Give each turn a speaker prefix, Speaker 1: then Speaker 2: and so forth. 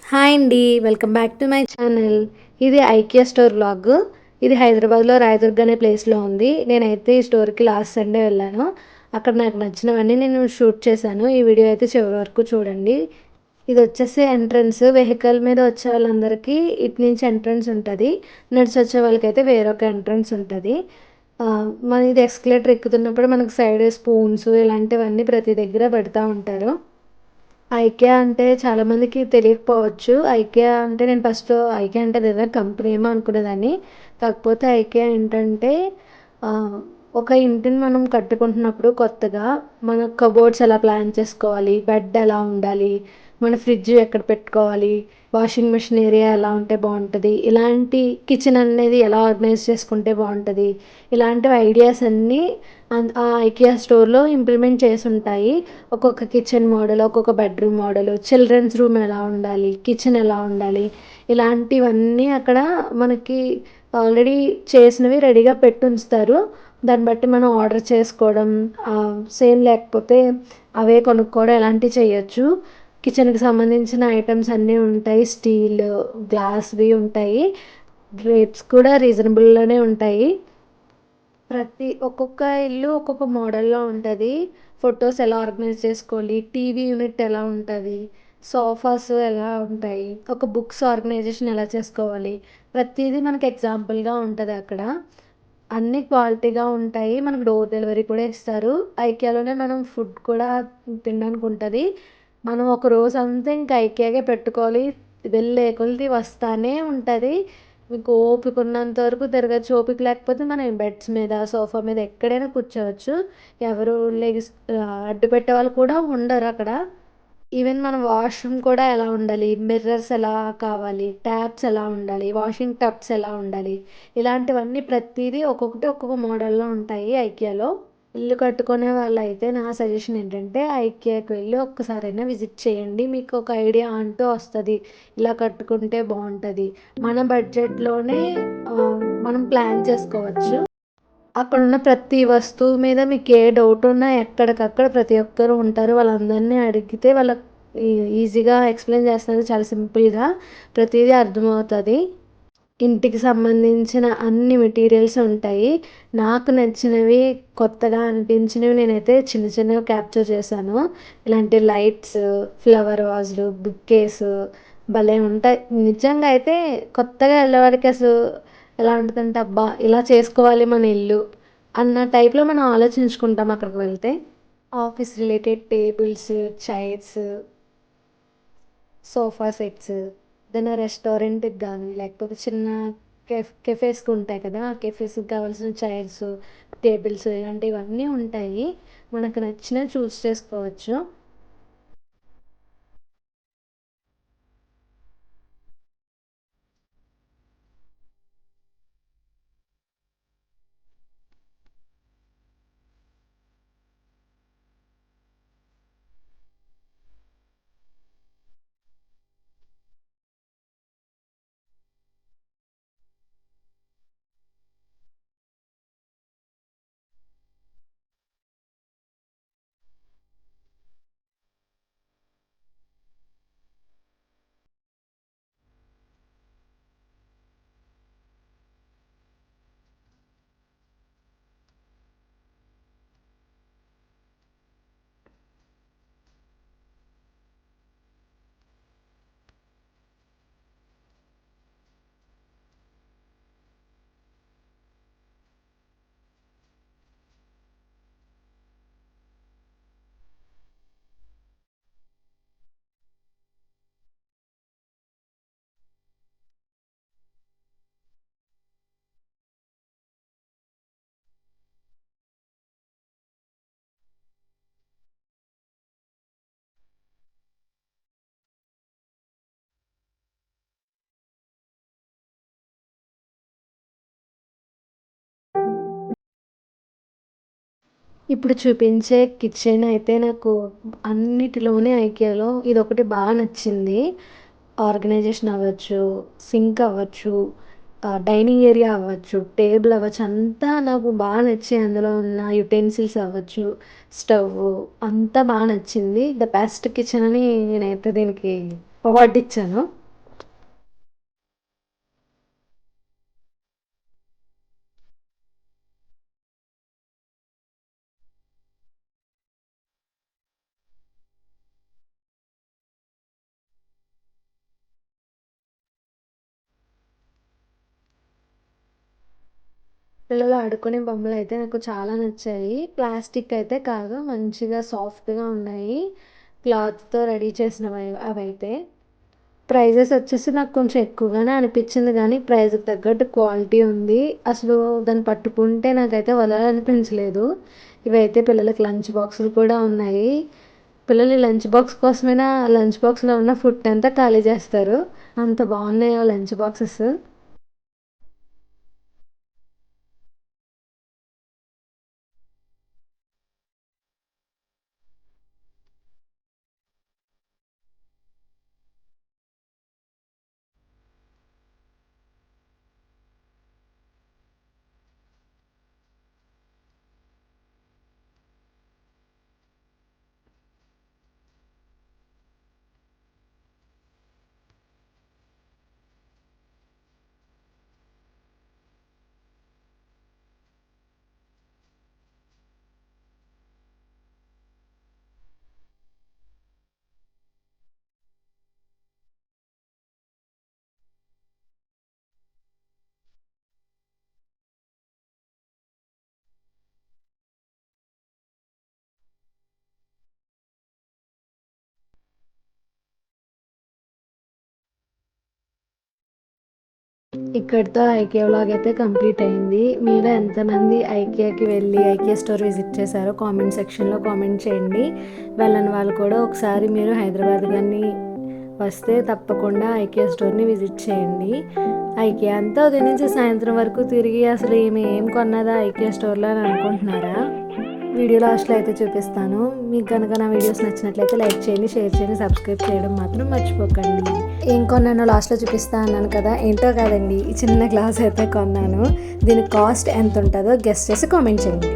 Speaker 1: Hi అండి. Welcome back to my channel. ఇది IKEA store vlog. ఇది హైదరాబాద్‌లో రాయదుర్గ్ అనే ప్లేస్‌లో ఉంది. నేనైతే ఈ స్టోర్‌కి లాస్ట్ సండే వెళ్ళాను. అక్కడ నాకు నచ్చినవన్నీ నేను షూట్ చేశాను. ఈ వీడియో అయితే చివరి వరకు చూడండి. ఇదొచ్చేసి ఎంట్రన్స్. వెహికల్ మీద వచ్చే వాళ్ళందరికీ ఇటు నుంచి ఎంట్రన్స్ ఉంటది. నడిచొచ్చే వాళ్ళకైతే వేరొక ఎంట్రన్స్ ఉంటది. మనం ఇది ఎస్కలేటర్ ఎక్కుతున్నప్పుడు మనకు సైడ్ స్పూన్స్ ఇలాంటివన్నీ ప్రతి దగ్గర పెడతా ఉంటారు. ఐకియా అంటే చాలామందికి తెలియకపోవచ్చు. ఐకియా అంటే నేను ఫస్ట్ ఐకియా అంటే అదేదో కంపెనీ ఏమో అనుకునేదాన్ని. కాకపోతే ఐకియా ఏంటంటే ఒక ఇంటిని మనం కట్టుకుంటున్నప్పుడు కొత్తగా మన కబోర్డ్స్ ఎలా ప్లాన్ చేసుకోవాలి, బెడ్ ఎలా ఉండాలి, మన ఫ్రిడ్జ్ ఎక్కడ పెట్టుకోవాలి, వాషింగ్ మిషన్ ఏరియా ఎలా ఉంటే బాగుంటుంది, ఇలాంటి కిచెన్ అనేది ఎలా ఆర్గనైజ్ చేసుకుంటే బాగుంటుంది, ఇలాంటివి ఐడియాస్ అన్నీ ఆ ఐకియా స్టోర్లో ఇంప్లిమెంట్ చేసి ఉంటాయి. ఒక్కొక్క కిచెన్ మోడల్, ఒక్కొక్క బెడ్రూమ్ మోడల్, చిల్డ్రన్స్ రూమ్ ఎలా ఉండాలి, కిచెన్ ఎలా ఉండాలి, ఇలాంటివన్నీ అక్కడ మనకి ఆల్రెడీ చేసినవి రెడీగా పెట్టి ఉంచుతారు. దాన్ని బట్టి మనం ఆర్డర్ చేసుకోవడం, సేమ్ లేకపోతే అవే కొనుక్కోవడం ఇలాంటివి చేయొచ్చు. కిచెన్కి సంబంధించిన ఐటమ్స్ అన్నీ ఉంటాయి. స్టీల్, గ్లాస్వి ఉంటాయి. రేట్స్ కూడా రీజనబుల్లోనే ఉంటాయి. ఒక్కొక్క ఇల్లు ఒక్కొక్క మోడల్లో ఉంటుంది. ఫొటోస్ ఎలా ఆర్గనైజ్ చేసుకోవాలి, టీవీ యూనిట్ ఎలా ఉంటుంది, సోఫాస్ ఎలా ఉంటాయి, ఒక బుక్స్ ఆర్గనైజేషన్ ఎలా చేసుకోవాలి, ప్రతిదీ మనకి ఎగ్జాంపుల్గా ఉంటుంది అక్కడ. అన్నీ క్వాలిటీగా ఉంటాయి. మనకు డోర్ డెలివరీ కూడా ఇస్తారు. ఐకియాలోనే మనం ఫుడ్ కూడా తినడానికి ఉంటుంది. మనం ఒక రోజంతా ఇంకా ఐకియాగే పెట్టుకోవాలి. వెళ్ళే కొలది వస్తానే ఉంటుంది. మీకు ఓపిక ఉన్నంత వరకు తిరగచ్చు. ఓపిక లేకపోతే మనం బెడ్స్ మీద, సోఫా మీద ఎక్కడైనా కూర్చోవచ్చు. ఎవరు అడ్డు పెట్టేవాళ్ళు కూడా ఉండరు అక్కడ. ఈవెన్ మన వాష్రూమ్ కూడా ఎలా ఉండాలి, మిర్రర్స్ ఎలా కావాలి, ట్యాప్స్ ఎలా ఉండాలి, వాషింగ్ టబ్స్ ఎలా ఉండాలి, ఇలాంటివన్నీ ప్రతిదీ ఒక్కొక్కటి ఒక్కొక్క మోడల్లో ఉంటాయి ఐకియాలో. ఇల్లు కట్టుకునే వాళ్ళైతే నా సజెషన్ ఏంటంటే ఐకియాకి వెళ్ళి ఒక్కసారైనా విజిట్ చేయండి. మీకు ఒక ఐడియా అంటూ వస్తుంది. ఇలా కట్టుకుంటే బాగుంటుంది, మన బడ్జెట్లోనే మనం ప్లాన్ చేసుకోవచ్చు. అక్కడున్న ప్రతి వస్తువు మీద మీకు ఏ డౌట్ ఉన్నా ఎక్కడికక్కడ ప్రతి ఒక్కరు ఉంటారు. వాళ్ళందరినీ అడిగితే వాళ్ళకి ఈజీగా ఎక్స్ప్లెయిన్ చేస్తారు. చాలా సింపుల్గా ప్రతిదీ అర్థమవుతుంది. ఇంటికి సంబంధించిన అన్ని మెటీరియల్స్ ఉంటాయి. నాకు నచ్చినవి, కొత్తగా అనిపించినవి నేనైతే చిన్న చిన్నవి క్యాప్చర్ చేశాను. ఇలాంటి లైట్స్, ఫ్లవర్ వాజులు, బుక్కేస్ భలే ఉంటాయి. నిజంగా అయితే కొత్తగా వెళ్ళేవాడికి అసలు ఎలా ఉంటుందంటే అబ్బా ఇలా చేసుకోవాలి మన ఇల్లు అన్న టైప్లో మనం ఆలోచించుకుంటాం అక్కడికి వెళ్తే. Office related tables, chairs, sofa sets, ఏదైనా రెస్టారెంట్కి కానీ లేకపోతే చిన్న కెఫేస్కి ఉంటాయి కదా, ఆ కెఫేస్కి కావాల్సిన చైర్స్, టేబుల్స్ ఇలాంటివన్నీ ఉంటాయి. మనకు నచ్చినవి చూస్ చేసుకోవచ్చు. ఇప్పుడు చూపించే కిచెన్ అయితే నాకు అన్నిటిలోనే ఐకియాలో ఇదొకటి బాగా నచ్చింది. ఆర్గనైజేషన్ అవ్వచ్చు, సింక్ అవ్వచ్చు, డైనింగ్ ఏరియా అవ్వచ్చు, టేబుల్ అవ్వచ్చు, అంతా నాకు బాగా నచ్చాయి. అందులో ఉన్న యుటెన్సిల్స్ అవ్వచ్చు, స్టవ్ అంతా బాగా నచ్చింది. ద బెస్ట్ కిచెన్ అని నేనైతే దీనికి అవార్డు ఇచ్చాను. పిల్లలు ఆడుకునే బొమ్మలైతే నాకు చాలా నచ్చాయి. ప్లాస్టిక్ అయితే కాదు, మంచిగా సాఫ్ట్‌గా ఉన్నాయి. క్లాత్‌తో రెడీ చేసినవి అవైతే. ప్రైజెస్ వచ్చేసి నాకు కొంచెం ఎక్కువగానే అనిపించింది గానీ, ప్రైజ్‌కి తగ్గట్టు క్వాలిటీ ఉంది. అసలు దాన్ని పట్టుకుంటే నాకైతే వదలాలనిపించలేదు. ఇవైతే పిల్లలకి లంచ్ బాక్సులు కూడా ఉన్నాయి. పిల్లలు లంచ్ బాక్స్ కోసమైనా లంచ్ బాక్స్‌లో ఉన్న ఫుడ్ అంతా ఖాళీ చేస్తారు. అంత బాగున్నాయో లంచ్ బాక్సెస్. ఇక్కడితో ఐకియా వ్లాగ్ అయితే కంప్లీట్ అయింది. మీలో ఎంతమంది ఐకియాకి వెళ్ళి ఐకియా స్టోర్ విజిట్ చేశారో కామెంట్ సెక్షన్లో కామెంట్ చేయండి. వెళ్ళని వాళ్ళు కూడా ఒకసారి మీరు హైదరాబాద్ కానీ వస్తే తప్పకుండా ఐకియా స్టోర్ని విజిట్ చేయండి. ఐకియా అంతా ఉదయం నుంచి సాయంత్రం వరకు తిరిగి అసలు ఈమె ఏం కొన్నదా ఐకియా స్టోర్లో అని అనుకుంటున్నారా? వీడియో లాస్ట్లో అయితే చూపిస్తాను. మీకు కనుక నా వీడియోస్ నచ్చినట్లయితే లైక్ చేయండి, షేర్ చేయండి, సబ్స్క్రైబ్ చేయడం మాత్రం మర్చిపోకండి. ఏం కొన్నానో లాస్ట్లో చూపిస్తా అన్నాను కదా, ఏంటో కాదండి, ఈ చిన్న గ్లాస్ అయితే కొన్నాను. దీని కాస్ట్ ఎంత ఉంటుందో గెస్ చేసి కామెంట్ చేయండి.